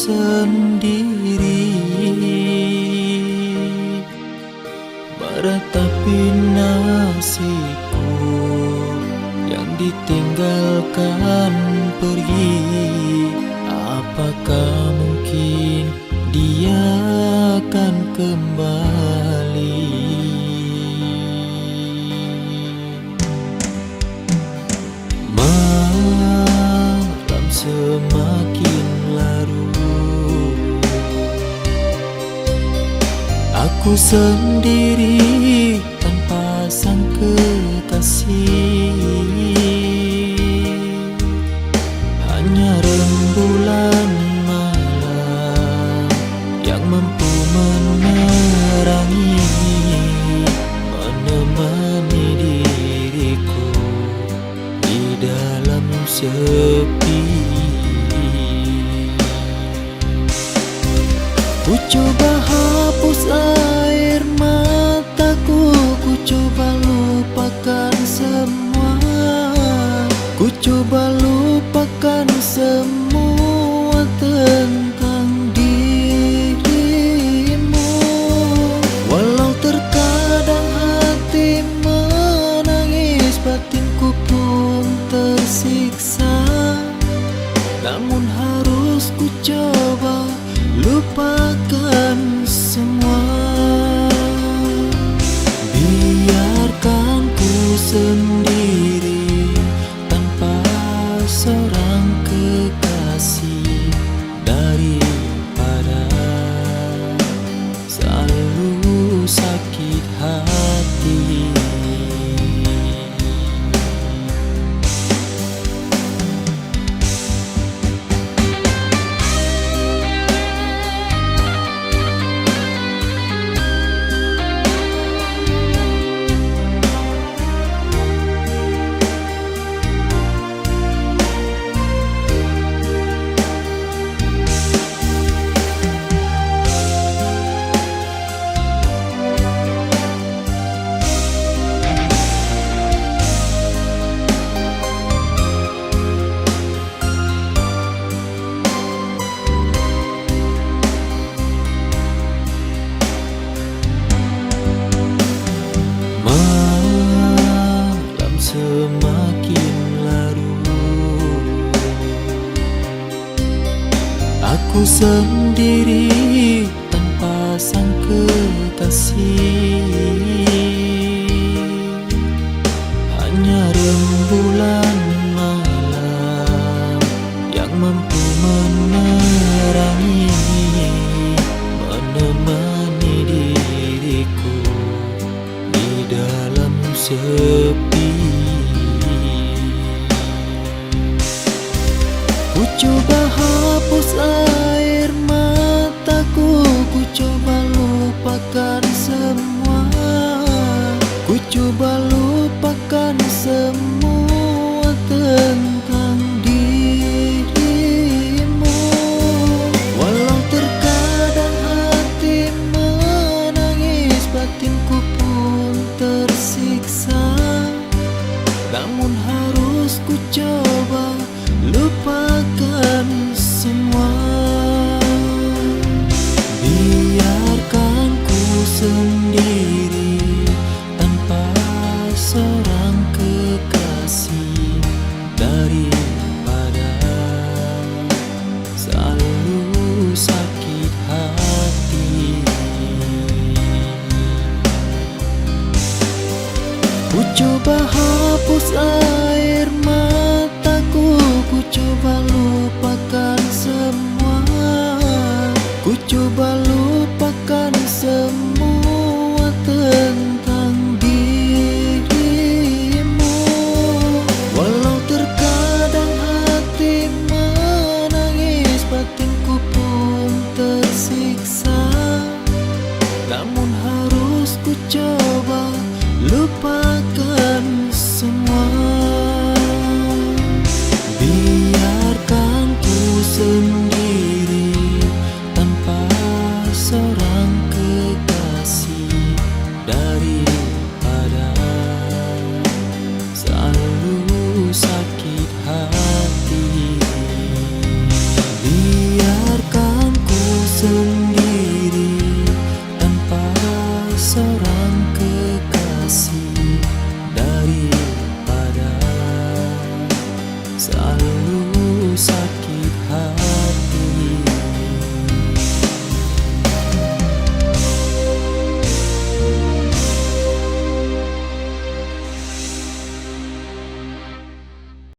sendiri, meratapi nasibku yang ditinggalkan pergi. Apakah mungkin dia akan kembali? Malam semakin larut, aku sendiri tanpa sang kekasih. Hanya rembulan malam yang mampu menerangi, menemani diriku di dalam sepi. Ku coba hapus air mataku, ku coba lupakan semua, ku coba lupakan semua tentang dirimu. Walau terkadang hati menangis, batinku pun tersiksa, namun harus ku coba lupakan semua. Biarkan ku sendiri tanpa seorang kekasih, daripada selalu sakit hati. Semakin larut, aku sendiri tanpa sang kekasih. Hanya rembulan malam yang mampu menerangi, menemani diriku di dalam sepi. Ku coba hapus air mataku, ku coba lupakan semua, ku coba lupakan semua tentang dirimu. Walau terkadang hati menangis, batinku pun tersiksa, namun harus ku coba lupakan semua. Biarkan ku sendiri tanpa seorang kekasih, daripada selalu sakit hati. Ku coba hapus